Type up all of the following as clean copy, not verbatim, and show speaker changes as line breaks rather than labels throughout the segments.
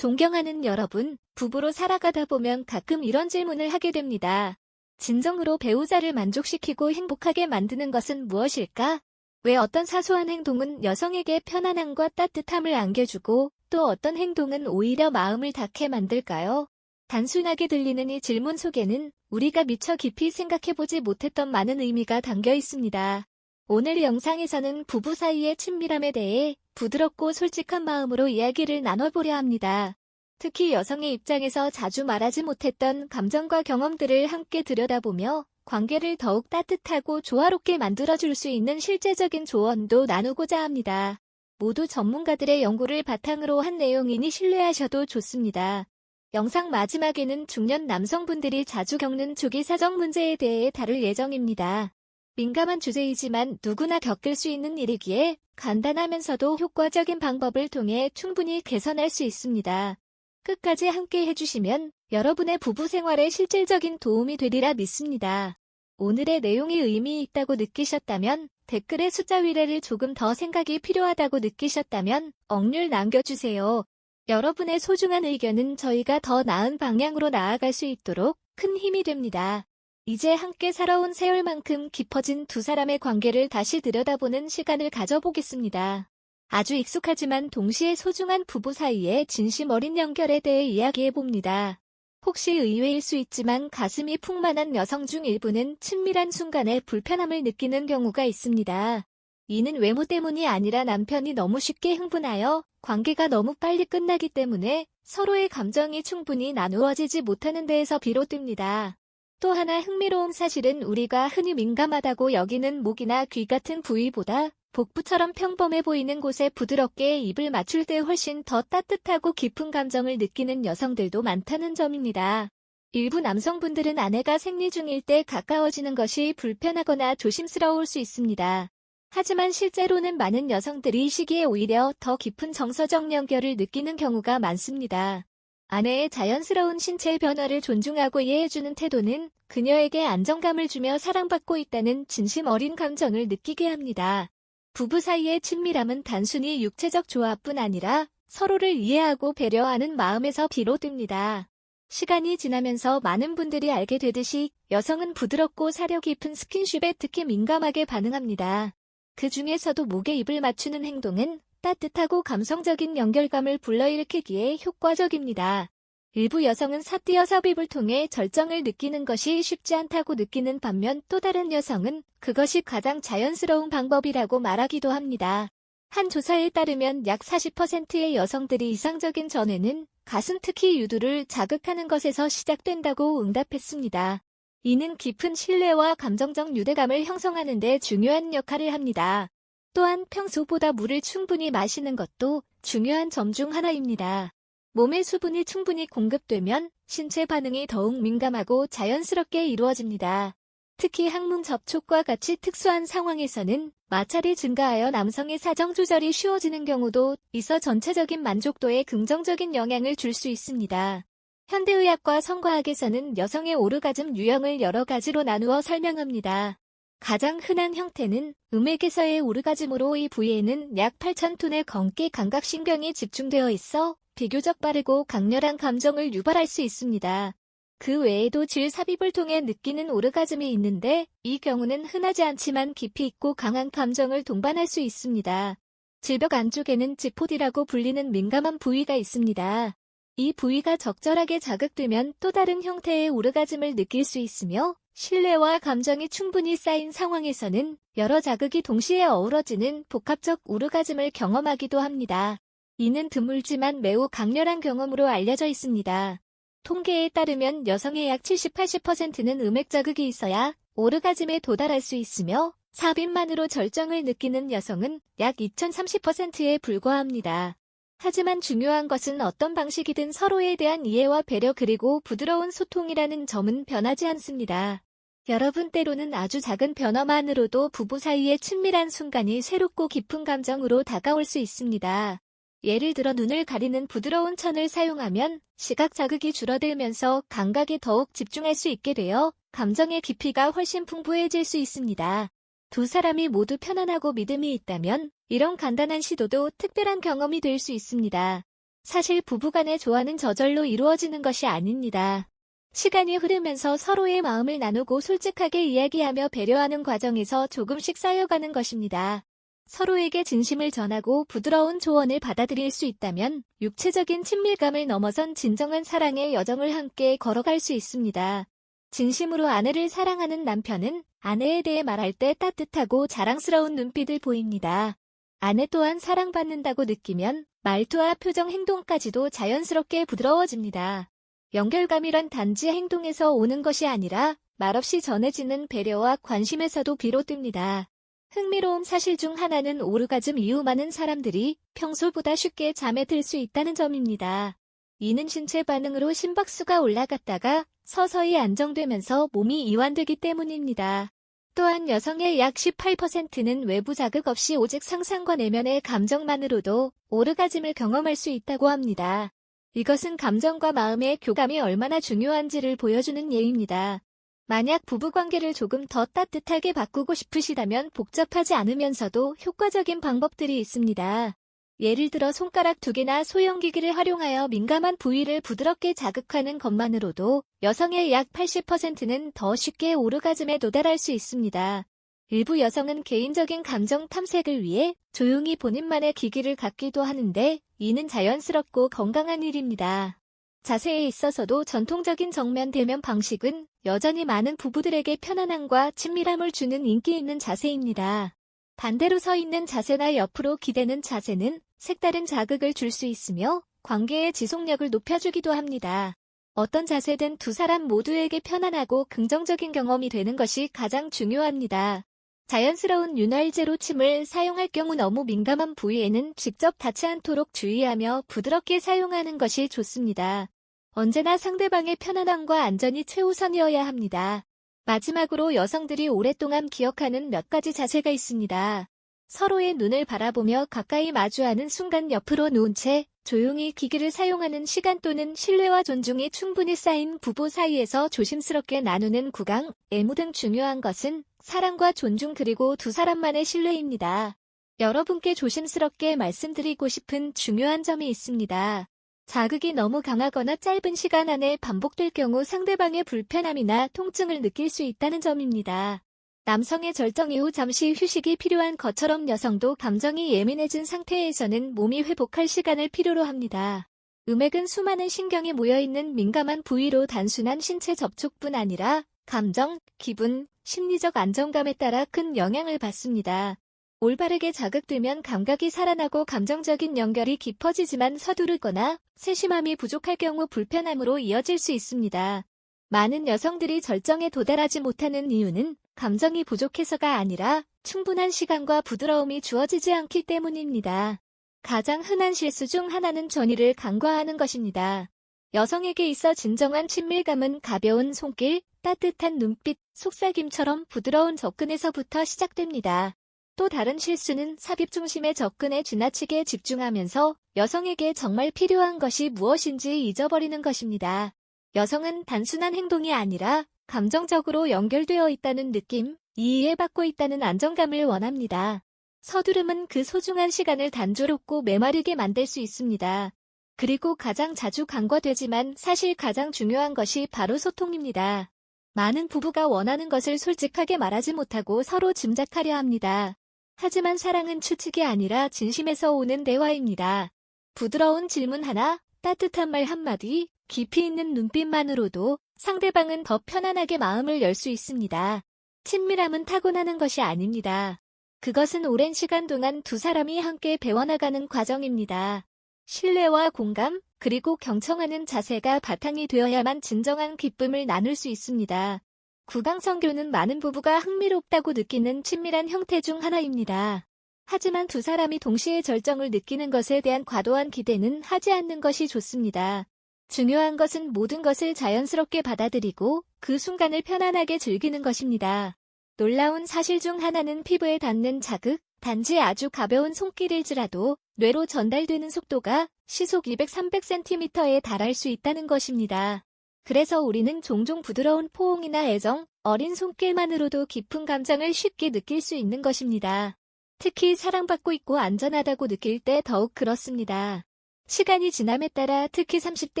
존경하는 여러분, 부부로 살아가다 보면 가끔 이런 질문을 하게 됩니다. 진정으로 배우자를 만족시키고 행복하게 만드는 것은 무엇일까? 왜 어떤 사소한 행동은 여성에게 편안함과 따뜻함을 안겨주고 또 어떤 행동은 오히려 마음을 닿게 만들까요? 단순하게 들리는 이 질문 속에는 우리가 미처 깊이 생각해보지 못했던 많은 의미가 담겨 있습니다. 오늘 영상에서는 부부 사이의 친밀함에 대해 부드럽고 솔직한 마음으로 이야기를 나눠보려 합니다. 특히 여성의 입장에서 자주 말하지 못했던 감정과 경험들을 함께 들여다보며 관계를 더욱 따뜻하고 조화롭게 만들어줄 수 있는 실제적인 조언도 나누고자 합니다. 모두 전문가들의 연구를 바탕으로 한 내용이니 신뢰하셔도 좋습니다. 영상 마지막에는 중년 남성분들이 자주 겪는 주기 사정 문제에 대해 다룰 예정입니다. 민감한 주제이지만 누구나 겪을 수 있는 일이기에 간단하면서도 효과적인 방법을 통해 충분히 개선할 수 있습니다. 끝까지 함께 해주시면 여러분의 부부 생활에 실질적인 도움이 되리라 믿습니다. 오늘의 내용이 의미 있다고 느끼셨다면 댓글에 숫자 위례를 조금 더 생각이 필요하다고 느끼셨다면 억률 남겨주세요. 여러분의 소중한 의견은 저희가 더 나은 방향으로 나아갈 수 있도록 큰 힘이 됩니다. 이제 함께 살아온 세월만큼 깊어진 두 사람의 관계를 다시 들여다보는 시간을 가져보겠습니다. 아주 익숙하지만 동시에 소중한 부부 사이의 진심 어린 연결에 대해 이야기해봅니다. 혹시 의외일 수 있지만 가슴이 풍만한 여성 중 일부는 친밀한 순간에 불편함을 느끼는 경우가 있습니다. 이는 외모 때문이 아니라 남편이 너무 쉽게 흥분하여 관계가 너무 빨리 끝나기 때문에 서로의 감정이 충분히 나누어지지 못하는 데에서 비롯됩니다. 또 하나 흥미로운 사실은 우리가 흔히 민감하다고 여기는 목이나 귀 같은 부위보다 복부처럼 평범해 보이는 곳에 부드럽게 입을 맞출 때 훨씬 더 따뜻하고 깊은 감정을 느끼는 여성들도 많다는 점입니다. 일부 남성분들은 아내가 생리 중일 때 가까워지는 것이 불편하거나 조심스러울 수 있습니다. 하지만 실제로는 많은 여성들이 이 시기에 오히려 더 깊은 정서적 연결을 느끼는 경우가 많습니다. 아내의 자연스러운 신체 변화를 존중하고 이해해주는 태도는 그녀에게 안정감을 주며 사랑받고 있다는 진심 어린 감정을 느끼게 합니다. 부부 사이의 친밀함은 단순히 육체적 조합뿐 아니라 서로를 이해하고 배려하는 마음에서 비롯됩니다. 시간이 지나면서 많은 분들이 알게 되듯이 여성은 부드럽고 사려 깊은 스킨십에 특히 민감하게 반응합니다. 그 중에서도 목에 입을 맞추는 행동은 따뜻하고 감성적인 연결감을 불러일으키기에 효과적입니다. 일부 여성은 사띠어 삽입을 통해 절정을 느끼는 것이 쉽지 않다고 느끼는 반면 또 다른 여성은 그것이 가장 자연스러운 방법이라고 말하기도 합니다. 한 조사에 따르면 약 40%의 여성들이 이상적인 전에는 가슴 특히 유두를 자극하는 것에서 시작된다고 응답했습니다. 이는 깊은 신뢰와 감정적 유대감을 형성하는 데 중요한 역할을 합니다. 또한 평소보다 물을 충분히 마시는 것도 중요한 점 중 하나입니다. 몸에 수분이 충분히 공급되면 신체 반응이 더욱 민감하고 자연스럽게 이루어집니다. 특히 항문 접촉과 같이 특수한 상황에서는 마찰이 증가하여 남성의 사정 조절이 쉬워지는 경우도 있어 전체적인 만족도에 긍정적인 영향을 줄 수 있습니다. 현대의학과 성과학에서는 여성의 오르가즘 유형을 여러 가지로 나누어 설명합니다. 가장 흔한 형태는 음액에서의 오르가즘으로 이 부위에는 약 8,000톤의 건기 감각신경이 집중되어 있어 비교적 빠르고 강렬한 감정을 유발할 수 있습니다. 그 외에도 질 삽입을 통해 느끼는 오르가즘이 있는데 이 경우는 흔하지 않지만 깊이 있고 강한 감정을 동반할 수 있습니다. 질벽 안쪽에는 지포디라고 불리는 민감한 부위가 있습니다. 이 부위가 적절하게 자극되면 또 다른 형태의 오르가즘을 느낄 수 있으며 신뢰와 감정이 충분히 쌓인 상황에서는 여러 자극이 동시에 어우러지는 복합적 오르가즘을 경험하기도 합니다. 이는 드물지만 매우 강렬한 경험으로 알려져 있습니다. 통계에 따르면 여성의 약 70-80%는 음액 자극이 있어야 오르가즘에 도달할 수 있으며 삽입만으로 절정을 느끼는 여성은 약 2030%에 불과합니다. 하지만 중요한 것은 어떤 방식이든 서로에 대한 이해와 배려 그리고 부드러운 소통이라는 점은 변하지 않습니다. 여러분 때로는 아주 작은 변화만으로도 부부 사이의 친밀한 순간이 새롭고 깊은 감정으로 다가올 수 있습니다. 예를 들어 눈을 가리는 부드러운 천을 사용하면 시각 자극이 줄어들면서 감각에 더욱 집중할 수 있게 되어 감정의 깊이가 훨씬 풍부해질 수 있습니다. 두 사람이 모두 편안하고 믿음이 있다면 이런 간단한 시도도 특별한 경험이 될 수 있습니다. 사실 부부간의 조화는 저절로 이루어지는 것이 아닙니다. 시간이 흐르면서 서로의 마음을 나누고 솔직하게 이야기하며 배려하는 과정에서 조금씩 쌓여가는 것입니다. 서로에게 진심을 전하고 부드러운 조언을 받아들일 수 있다면 육체적인 친밀감을 넘어선 진정한 사랑의 여정을 함께 걸어갈 수 있습니다. 진심으로 아내를 사랑하는 남편은 아내에 대해 말할 때 따뜻하고 자랑스러운 눈빛을 보입니다. 아내 또한 사랑받는다고 느끼면 말투와 표정 행동까지도 자연스럽게 부드러워집니다. 연결감이란 단지 행동에서 오는 것이 아니라 말없이 전해지는 배려와 관심에서도 비롯됩니다. 흥미로운 사실 중 하나는 오르가즘 이후 많은 사람들이 평소보다 쉽게 잠에 들 수 있다는 점입니다. 이는 신체 반응으로 심박수가 올라갔다가 서서히 안정되면서 몸이 이완되기 때문입니다. 또한 여성의 약 18%는 외부 자극 없이 오직 상상과 내면의 감정만으로도 오르가즘을 경험할 수 있다고 합니다. 이것은 감정과 마음의 교감이 얼마나 중요한지를 보여주는 예입니다. 만약 부부관계를 조금 더 따뜻하게 바꾸고 싶으시다면 복잡하지 않으면서도 효과적인 방법들이 있습니다. 예를 들어 손가락 2개나 소형기기를 활용하여 민감한 부위를 부드럽게 자극하는 것만으로도 여성의 약 80%는 더 쉽게 오르가즘에 도달할 수 있습니다. 일부 여성은 개인적인 감정 탐색을 위해 조용히 본인만의 기기를 갖기도 하는데 이는 자연스럽고 건강한 일입니다. 자세에 있어서도 전통적인 정면 대면 방식은 여전히 많은 부부들에게 편안함과 친밀함을 주는 인기 있는 자세입니다. 반대로 서 있는 자세나 옆으로 기대는 자세는 색다른 자극을 줄 수 있으며 관계의 지속력을 높여주기도 합니다. 어떤 자세든 두 사람 모두에게 편안하고 긍정적인 경험이 되는 것이 가장 중요합니다. 자연스러운 윤활제로 침을 사용할 경우 너무 민감한 부위에는 직접 닿지 않도록 주의하며 부드럽게 사용하는 것이 좋습니다. 언제나 상대방의 편안함과 안전이 최우선이어야 합니다. 마지막으로 여성들이 오랫동안 기억하는 몇 가지 자세가 있습니다. 서로의 눈을 바라보며 가까이 마주하는 순간 옆으로 누운 채 조용히 기기를 사용하는 시간 또는 신뢰와 존중이 충분히 쌓인 부부 사이에서 조심스럽게 나누는 구강, 애무 등 중요한 것은 사랑과 존중 그리고 두 사람만의 신뢰입니다. 여러분께 조심스럽게 말씀드리고 싶은 중요한 점이 있습니다. 자극이 너무 강하거나 짧은 시간 안에 반복될 경우 상대방의 불편함이나 통증을 느낄 수 있다는 점입니다. 남성의 절정 이후 잠시 휴식이 필요한 것처럼 여성도 감정이 예민해진 상태에서는 몸이 회복할 시간을 필요로 합니다. 음액은 수많은 신경이 모여있는 민감한 부위로 단순한 신체 접촉뿐 아니라 감정, 기분, 심리적 안정감에 따라 큰 영향을 받습니다. 올바르게 자극되면 감각이 살아나고 감정적인 연결이 깊어지지만 서두르거나 세심함이 부족할 경우 불편함으로 이어질 수 있습니다. 많은 여성들이 절정에 도달하지 못하는 이유는 감정이 부족해서가 아니라 충분한 시간과 부드러움이 주어지지 않기 때문입니다. 가장 흔한 실수 중 하나는 전의를 간과하는 것입니다. 여성에게 있어 진정한 친밀감은 가벼운 손길, 따뜻한 눈빛, 속삭임처럼 부드러운 접근에서부터 시작됩니다. 또 다른 실수는 삽입 중심의 접근에 지나치게 집중하면서 여성에게 정말 필요한 것이 무엇인지 잊어버리는 것입니다. 여성은 단순한 행동이 아니라 감정적으로 연결되어 있다는 느낌, 이해받고 있다는 안정감을 원합니다. 서두름은 그 소중한 시간을 단조롭고 메마르게 만들 수 있습니다. 그리고 가장 자주 간과되지만 사실 가장 중요한 것이 바로 소통입니다. 많은 부부가 원하는 것을 솔직하게 말하지 못하고 서로 짐작하려 합니다. 하지만 사랑은 추측이 아니라 진심에서 오는 대화입니다. 부드러운 질문 하나, 따뜻한 말 한마디, 깊이 있는 눈빛만으로도 상대방은 더 편안하게 마음을 열 수 있습니다. 친밀함은 타고나는 것이 아닙니다. 그것은 오랜 시간 동안 두 사람이 함께 배워나가는 과정입니다. 신뢰와 공감, 그리고 경청하는 자세가 바탕이 되어야만 진정한 기쁨을 나눌 수 있습니다. 구강성교는 많은 부부가 흥미롭다고 느끼는 친밀한 형태 중 하나입니다. 하지만 두 사람이 동시에 절정을 느끼는 것에 대한 과도한 기대는 하지 않는 것이 좋습니다. 중요한 것은 모든 것을 자연스럽게 받아들이고 그 순간을 편안하게 즐기는 것입니다. 놀라운 사실 중 하나는 피부에 닿는 자극, 단지 아주 가벼운 손길일지라도 뇌로 전달되는 속도가 시속 200-300cm에 달할 수 있다는 것입니다. 그래서 우리는 종종 부드러운 포옹이나 애정, 어린 손길만으로도 깊은 감정을 쉽게 느낄 수 있는 것입니다. 특히 사랑받고 있고 안전하다고 느낄 때 더욱 그렇습니다. 시간이 지남에 따라 특히 30대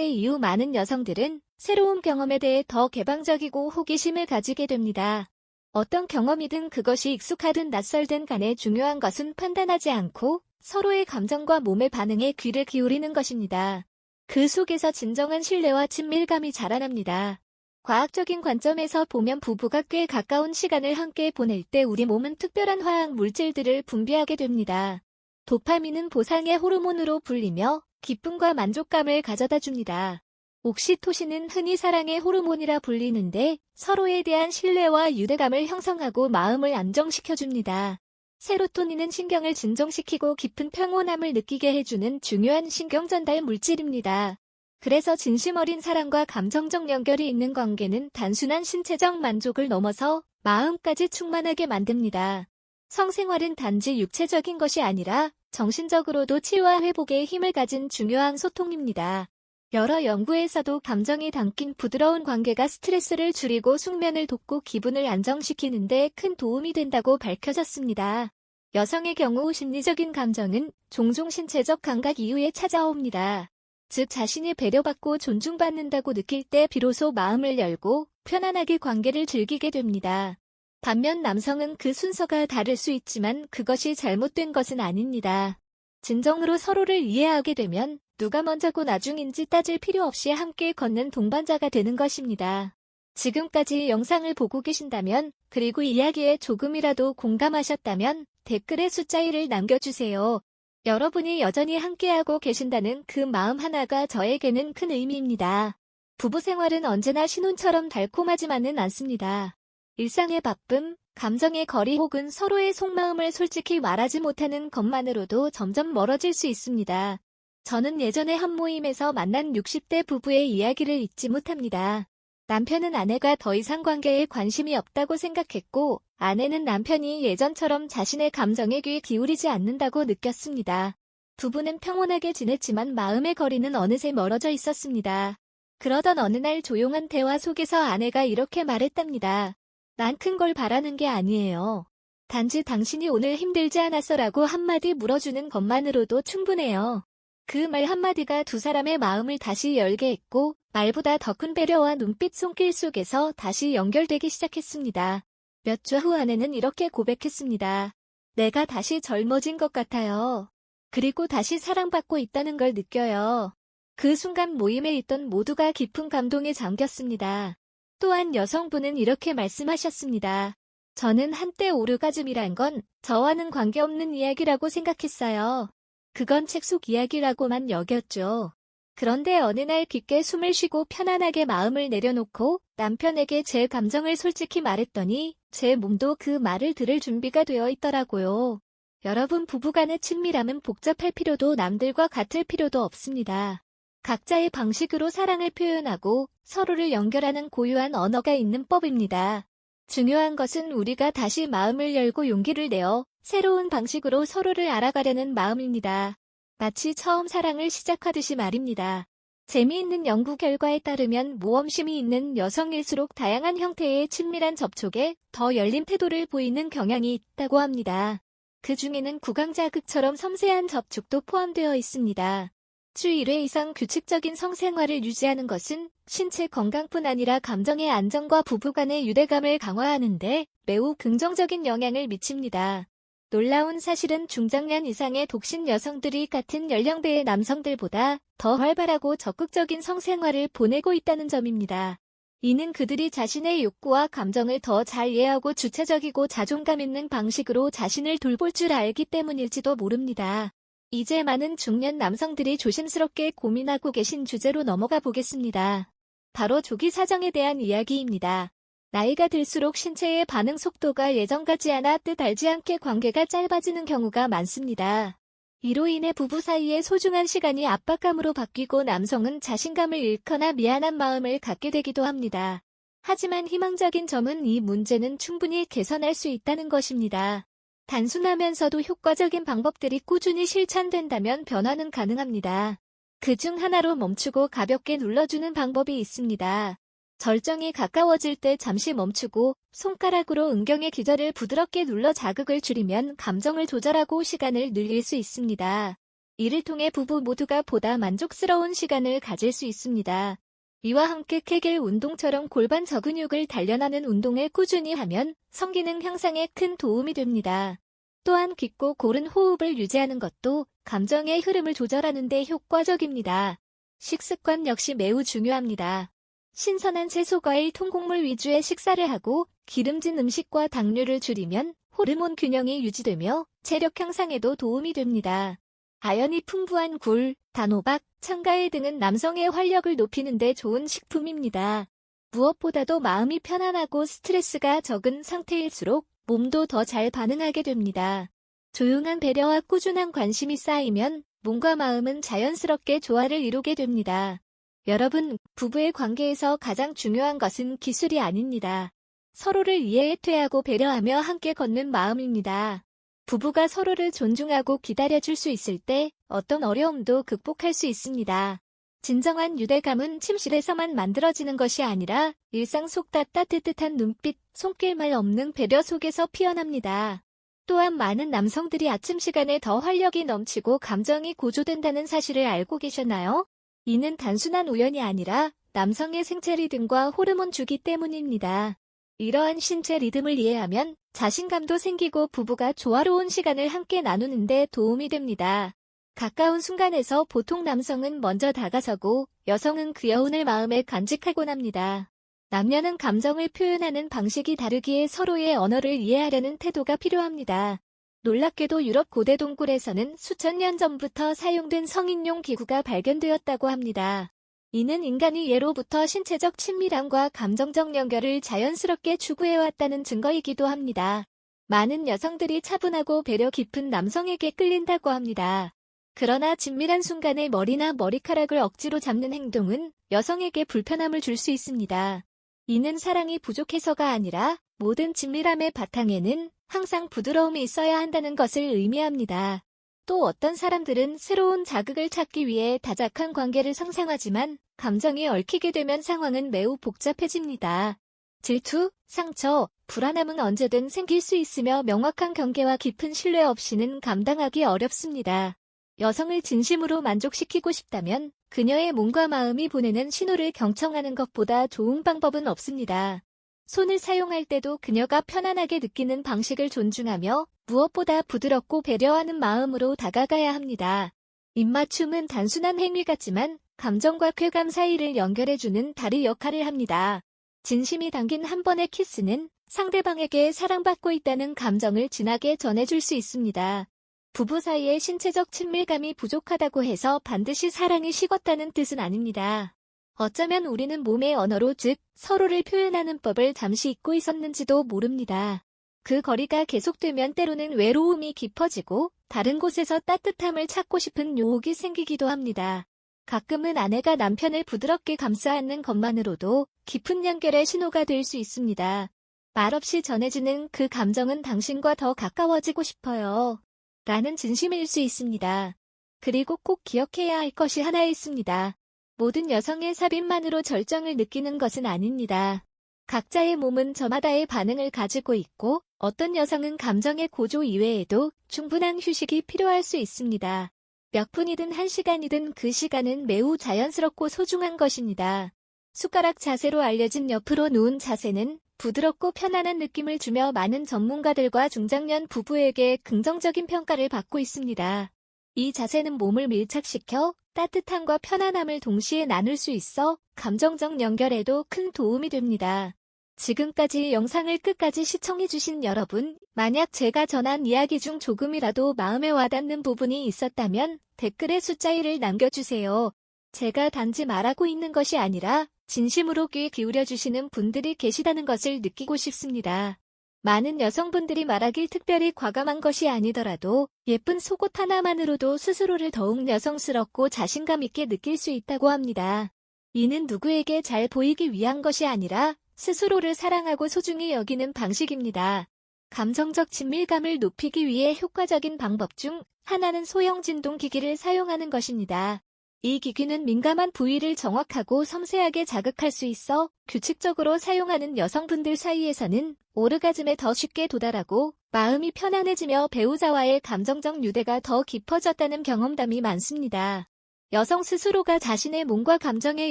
이후 많은 여성들은 새로운 경험에 대해 더 개방적이고 호기심을 가지게 됩니다. 어떤 경험이든 그것이 익숙하든 낯설든 간에 중요한 것은 판단하지 않고 서로의 감정과 몸의 반응에 귀를 기울이는 것입니다. 그 속에서 진정한 신뢰와 친밀감이 자라납니다. 과학적인 관점에서 보면 부부가 꽤 가까운 시간을 함께 보낼 때 우리 몸은 특별한 화학 물질들을 분비하게 됩니다. 도파민은 보상의 호르몬으로 불리며 기쁨과 만족감을 가져다 줍니다. 옥시토신은 흔히 사랑의 호르몬이라 불리는데 서로에 대한 신뢰와 유대감을 형성하고 마음을 안정시켜줍니다. 세로토닌은 신경을 진정시키고 깊은 평온함을 느끼게 해주는 중요한 신경전달 물질입니다. 그래서 진심 어린 사랑과 감정적 연결이 있는 관계는 단순한 신체적 만족을 넘어서 마음까지 충만하게 만듭니다. 성생활은 단지 육체적인 것이 아니라 정신적으로도 치유와 회복에 힘을 가진 중요한 소통입니다. 여러 연구에서도 감정이 담긴 부드러운 관계가 스트레스를 줄이고 숙면을 돕고 기분을 안정시키는 데 큰 도움이 된다고 밝혀졌습니다. 여성의 경우 심리적인 감정은 종종 신체적 감각 이후에 찾아옵니다. 즉 자신이 배려받고 존중받는다고 느낄 때 비로소 마음을 열고 편안하게 관계를 즐기게 됩니다. 반면 남성은 그 순서가 다를 수 있지만 그것이 잘못된 것은 아닙니다. 진정으로 서로를 이해하게 되면 누가 먼저고 나중인지 따질 필요 없이 함께 걷는 동반자가 되는 것입니다. 지금까지 영상을 보고 계신다면 그리고 이야기에 조금이라도 공감하셨다면 댓글에 숫자 1을 남겨주세요. 여러분이 여전히 함께하고 계신다는 그 마음 하나가 저에게는 큰 의미입니다. 부부 생활은 언제나 신혼처럼 달콤하지만은 않습니다. 일상의 바쁨, 감정의 거리 혹은 서로의 속마음을 솔직히 말하지 못하는 것만으로도 점점 멀어질 수 있습니다. 저는 예전에 한 모임에서 만난 60대 부부의 이야기를 잊지 못합니다. 남편은 아내가 더 이상 관계에 관심이 없다고 생각했고 아내는 남편이 예전처럼 자신의 감정에 귀 기울이지 않는다고 느꼈습니다. 부부는 평온하게 지냈지만 마음의 거리는 어느새 멀어져 있었습니다. 그러던 어느 날 조용한 대화 속에서 아내가 이렇게 말했답니다. 난 큰 걸 바라는 게 아니에요. 단지 당신이 오늘 힘들지 않았어라고 한마디 물어주는 것만으로도 충분해요. 그 말 한마디가 두 사람의 마음을 다시 열게 했고 말보다 더 큰 배려와 눈빛 손길 속에서 다시 연결되기 시작했습니다. 몇 주 후 아내는 이렇게 고백했습니다. 내가 다시 젊어진 것 같아요. 그리고 다시 사랑받고 있다는 걸 느껴요. 그 순간 모임에 있던 모두가 깊은 감동에 잠겼습니다. 또한 여성분은 이렇게 말씀하셨습니다. 저는 한때 오르가즘이란 건 저와는 관계없는 이야기라고 생각했어요. 그건 책 속 이야기라고만 여겼죠. 그런데 어느 날 깊게 숨을 쉬고 편안하게 마음을 내려놓고 남편에게 제 감정을 솔직히 말했더니 제 몸도 그 말을 들을 준비가 되어 있더라고요. 여러분 부부간의 친밀함은 복잡할 필요도 남들과 같을 필요도 없습니다. 각자의 방식으로 사랑을 표현하고 서로를 연결하는 고유한 언어가 있는 법입니다. 중요한 것은 우리가 다시 마음을 열고 용기를 내어 새로운 방식으로 서로를 알아가려는 마음입니다. 마치 처음 사랑을 시작하듯이 말입니다. 재미있는 연구 결과에 따르면 모험심이 있는 여성일수록 다양한 형태의 친밀한 접촉에 더 열린 태도를 보이는 경향이 있다고 합니다. 그 중에는 구강자극처럼 섬세한 접촉도 포함되어 있습니다. 주 1회 이상 규칙적인 성생활을 유지하는 것은 신체 건강뿐 아니라 감정의 안정과 부부간의 유대감을 강화하는 데 매우 긍정적인 영향을 미칩니다. 놀라운 사실은 중장년 이상의 독신 여성들이 같은 연령대의 남성들보다 더 활발하고 적극적인 성생활을 보내고 있다는 점입니다. 이는 그들이 자신의 욕구와 감정을 더 잘 이해하고 주체적이고 자존감 있는 방식으로 자신을 돌볼 줄 알기 때문일지도 모릅니다. 이제 많은 중년 남성들이 조심스럽게 고민하고 계신 주제로 넘어가 보겠습니다. 바로 조기 사정에 대한 이야기입니다. 나이가 들수록 신체의 반응 속도가 예전 같지 않아 뜻 알지 않게 관계가 짧아지는 경우가 많습니다. 이로 인해 부부 사이의 소중한 시간이 압박감으로 바뀌고 남성은 자신감을 잃거나 미안한 마음을 갖게 되기도 합니다. 하지만 희망적인 점은 이 문제는 충분히 개선할 수 있다는 것입니다. 단순하면서도 효과적인 방법들이 꾸준히 실천된다면 변화는 가능합니다. 그중 하나로 멈추고 가볍게 눌러주는 방법이 있습니다. 절정이 가까워질 때 잠시 멈추고 손가락으로 음경의 기저를 부드럽게 눌러 자극을 줄이면 감정을 조절하고 시간을 늘릴 수 있습니다. 이를 통해 부부 모두가 보다 만족스러운 시간을 가질 수 있습니다. 이와 함께 케겔 운동처럼 골반 저근육을 단련하는 운동을 꾸준히 하면 성기능 향상에 큰 도움이 됩니다. 또한 깊고 고른 호흡을 유지하는 것도 감정의 흐름을 조절하는 데 효과적입니다. 식습관 역시 매우 중요합니다. 신선한 채소, 과일, 통곡물 위주의 식사를 하고 기름진 음식과 당류를 줄이면 호르몬 균형이 유지되며 체력 향상에도 도움이 됩니다. 아연이 풍부한 굴, 단호박, 참가일 등은 남성의 활력을 높이는 데 좋은 식품입니다. 무엇보다도 마음이 편안하고 스트레스가 적은 상태일수록 몸도 더 잘 반응하게 됩니다. 조용한 배려와 꾸준한 관심이 쌓이면 몸과 마음은 자연스럽게 조화를 이루게 됩니다. 여러분, 부부의 관계에서 가장 중요한 것은 기술이 아닙니다. 서로를 이해해 퇴하고 배려하며 함께 걷는 마음입니다. 부부가 서로를 존중하고 기다려줄 수 있을 때 어떤 어려움도 극복할 수 있습니다. 진정한 유대감은 침실에서만 만들어지는 것이 아니라 일상 속 따뜻한 눈빛, 손길말 없는 배려 속에서 피어납니다. 또한 많은 남성들이 아침 시간에 더 활력이 넘치고 감정이 고조된다는 사실을 알고 계셨나요? 이는 단순한 우연이 아니라 남성의 생체 리듬과 호르몬 주기 때문입니다. 이러한 신체 리듬을 이해하면 자신감도 생기고 부부가 조화로운 시간을 함께 나누는 데 도움이 됩니다. 가까운 순간에서 보통 남성은 먼저 다가서고 여성은 그 여운을 마음에 간직하곤 합니다. 남녀는 감정을 표현하는 방식이 다르기에 서로의 언어를 이해하려는 태도가 필요합니다. 놀랍게도 유럽 고대 동굴에서는 수천 년 전부터 사용된 성인용 기구가 발견되었다고 합니다. 이는 인간이 예로부터 신체적 친밀함과 감정적 연결을 자연스럽게 추구해왔다는 증거이기도 합니다. 많은 여성들이 차분하고 배려 깊은 남성에게 끌린다고 합니다. 그러나 친밀한 순간에 머리나 머리카락을 억지로 잡는 행동은 여성에게 불편함을 줄 수 있습니다. 이는 사랑이 부족해서가 아니라 모든 친밀함의 바탕에는 항상 부드러움이 있어야 한다는 것을 의미합니다. 또 어떤 사람들은 새로운 자극을 찾기 위해 다작한 관계를 상상하지만 감정이 얽히게 되면 상황은 매우 복잡해집니다. 질투, 상처, 불안함은 언제든 생길 수 있으며 명확한 경계와 깊은 신뢰 없이는 감당하기 어렵습니다. 여성을 진심으로 만족시키고 싶다면 그녀의 몸과 마음이 보내는 신호를 경청하는 것보다 좋은 방법은 없습니다. 손을 사용할 때도 그녀가 편안하게 느끼는 방식을 존중하며 무엇보다 부드럽고 배려하는 마음으로 다가가야 합니다. 입맞춤은 단순한 행위 같지만 감정과 쾌감 사이를 연결해주는 다리 역할을 합니다. 진심이 담긴 한 번의 키스는 상대방에게 사랑받고 있다는 감정을 진하게 전해줄 수 있습니다. 부부 사이의 신체적 친밀감이 부족하다고 해서 반드시 사랑이 식었다는 뜻은 아닙니다. 어쩌면 우리는 몸의 언어로, 즉 서로를 표현하는 법을 잠시 잊고 있었는지도 모릅니다. 그 거리가 계속되면 때로는 외로움이 깊어지고 다른 곳에서 따뜻함을 찾고 싶은 유혹이 생기기도 합니다. 가끔은 아내가 남편을 부드럽게 감싸 안는 것만으로도 깊은 연결의 신호가 될 수 있습니다. 말없이 전해지는 그 감정은 당신과 더 가까워지고 싶어요. 라는 진심일 수 있습니다. 그리고 꼭 기억해야 할 것이 하나 있습니다. 모든 여성의 삽입만으로 절정을 느끼는 것은 아닙니다. 각자의 몸은 저마다의 반응을 가지고 있고 어떤 여성은 감정의 고조 이외에도 충분한 휴식이 필요할 수 있습니다. 몇 분이든 한 시간이든 그 시간은 매우 자연스럽고 소중한 것입니다. 숟가락 자세로 알려진 옆으로 누운 자세는 부드럽고 편안한 느낌을 주며 많은 전문가들과 중장년 부부에게 긍정적인 평가를 받고 있습니다. 이 자세는 몸을 밀착시켜 따뜻함과 편안함을 동시에 나눌 수 있어 감정적 연결에도 큰 도움이 됩니다. 지금까지 영상을 끝까지 시청해주신 여러분, 만약 제가 전한 이야기 중 조금이라도 마음에 와닿는 부분이 있었다면 댓글에 숫자 1을 남겨주세요. 제가 단지 말하고 있는 것이 아니라 진심으로 귀 기울여주시는 분들이 계시다는 것을 느끼고 싶습니다. 많은 여성분들이 말하길 특별히 과감한 것이 아니더라도 예쁜 속옷 하나만으로도 스스로를 더욱 여성스럽고 자신감 있게 느낄 수 있다고 합니다. 이는 누구에게 잘 보이기 위한 것이 아니라 스스로를 사랑하고 소중히 여기는 방식입니다. 감정적 친밀감을 높이기 위해 효과적인 방법 중 하나는 소형 진동기기를 사용하는 것입니다. 이 기기는 민감한 부위를 정확하고 섬세하게 자극할 수 있어 규칙적으로 사용하는 여성분들 사이에서는 오르가즘에 더 쉽게 도달하고 마음이 편안해지며 배우자와의 감정적 유대가 더 깊어졌다는 경험담이 많습니다. 여성 스스로가 자신의 몸과 감정에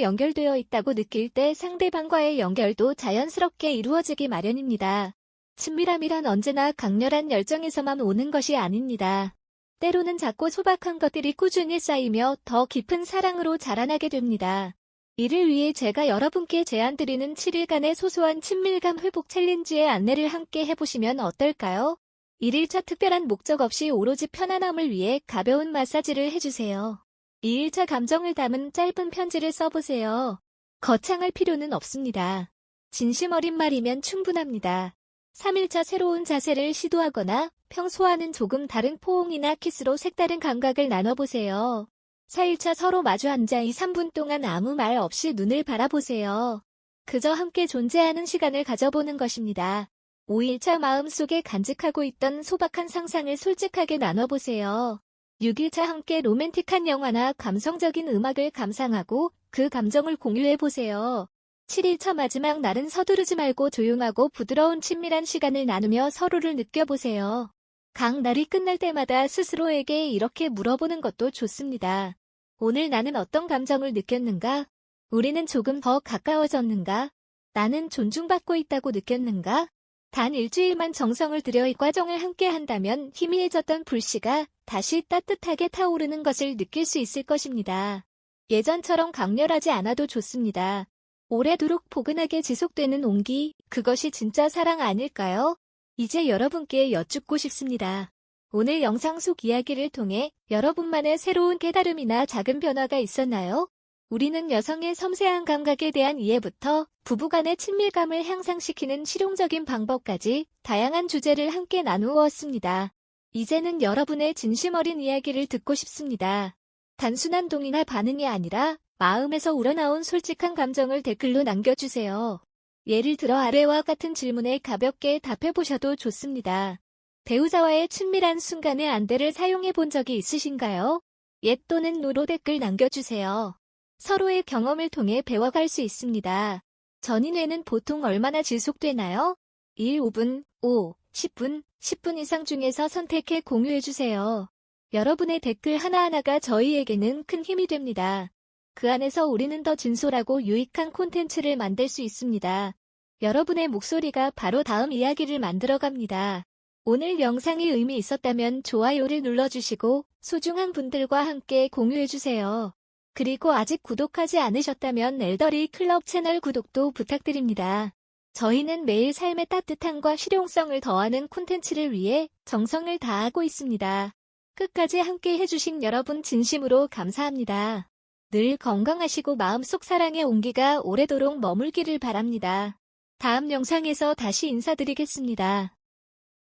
연결되어 있다고 느낄 때 상대방과의 연결도 자연스럽게 이루어지기 마련입니다. 친밀함이란 언제나 강렬한 열정에서만 오는 것이 아닙니다. 때로는 작고 소박한 것들이 꾸준히 쌓이며 더 깊은 사랑으로 자라나게 됩니다. 이를 위해 제가 여러분께 제안드리는 7일간의 소소한 친밀감 회복 챌린지의 안내를 함께 해보시면 어떨까요? 1일차 특별한 목적 없이 오로지 편안함을 위해 가벼운 마사지를 해주세요. 2일차 감정을 담은 짧은 편지를 써보세요. 거창할 필요는 없습니다. 진심 어린 말이면 충분합니다. 3일차 새로운 자세를 시도하거나 평소와는 조금 다른 포옹이나 키스로 색다른 감각을 나눠보세요. 4일차 서로 마주 앉아 2-3분 동안 아무 말 없이 눈을 바라보세요. 그저 함께 존재하는 시간을 가져보는 것입니다. 5일차 마음속에 간직하고 있던 소박한 상상을 솔직하게 나눠보세요. 6일차 함께 로맨틱한 영화나 감성적인 음악을 감상하고 그 감정을 공유해보세요. 7일차 마지막 날은 서두르지 말고 조용하고 부드러운 친밀한 시간을 나누며 서로를 느껴보세요. 각 날이 끝날 때마다 스스로에게 이렇게 물어보는 것도 좋습니다. 오늘 나는 어떤 감정을 느꼈는가? 우리는 조금 더 가까워졌는가? 나는 존중받고 있다고 느꼈는가? 단 일주일만 정성을 들여 이 과정을 함께 한다면 희미해졌던 불씨가 다시 따뜻하게 타오르는 것을 느낄 수 있을 것입니다. 예전처럼 강렬하지 않아도 좋습니다. 오래도록 포근하게 지속되는 온기, 그것이 진짜 사랑 아닐까요? 이제 여러분께 여쭙고 싶습니다. 오늘 영상 속 이야기를 통해 여러분만의 새로운 깨달음이나 작은 변화가 있었나요? 우리는 여성의 섬세한 감각에 대한 이해부터 부부간의 친밀감을 향상시키는 실용적인 방법까지 다양한 주제를 함께 나누었습니다. 이제는 여러분의 진심 어린 이야기를 듣고 싶습니다. 단순한 동의나 반응이 아니라 마음에서 우러나온 솔직한 감정을 댓글로 남겨주세요. 예를 들어 아래와 같은 질문에 가볍게 답해보셔도 좋습니다. 배우자와의 친밀한 순간의 안대를 사용해 본 적이 있으신가요? 예 또는 노로 댓글 남겨주세요. 서로의 경험을 통해 배워갈 수 있습니다. 전인회는 보통 얼마나 지속되나요? 1, 5분, 5, 10분, 10분 이상 중에서 선택해 공유해주세요. 여러분의 댓글 하나하나가 저희에게는 큰 힘이 됩니다. 그 안에서 우리는 더 진솔하고 유익한 콘텐츠를 만들 수 있습니다. 여러분의 목소리가 바로 다음 이야기를 만들어갑니다. 오늘 영상이 의미 있었다면 좋아요를 눌러주시고 소중한 분들과 함께 공유해주세요. 그리고 아직 구독하지 않으셨다면 엘더리 클럽 채널 구독도 부탁드립니다. 저희는 매일 삶의 따뜻함과 실용성을 더하는 콘텐츠를 위해 정성을 다하고 있습니다. 끝까지 함께 해주신 여러분 진심으로 감사합니다. 늘 건강하시고 마음속 사랑의 온기가 오래도록 머물기를 바랍니다. 다음 영상에서 다시 인사드리겠습니다.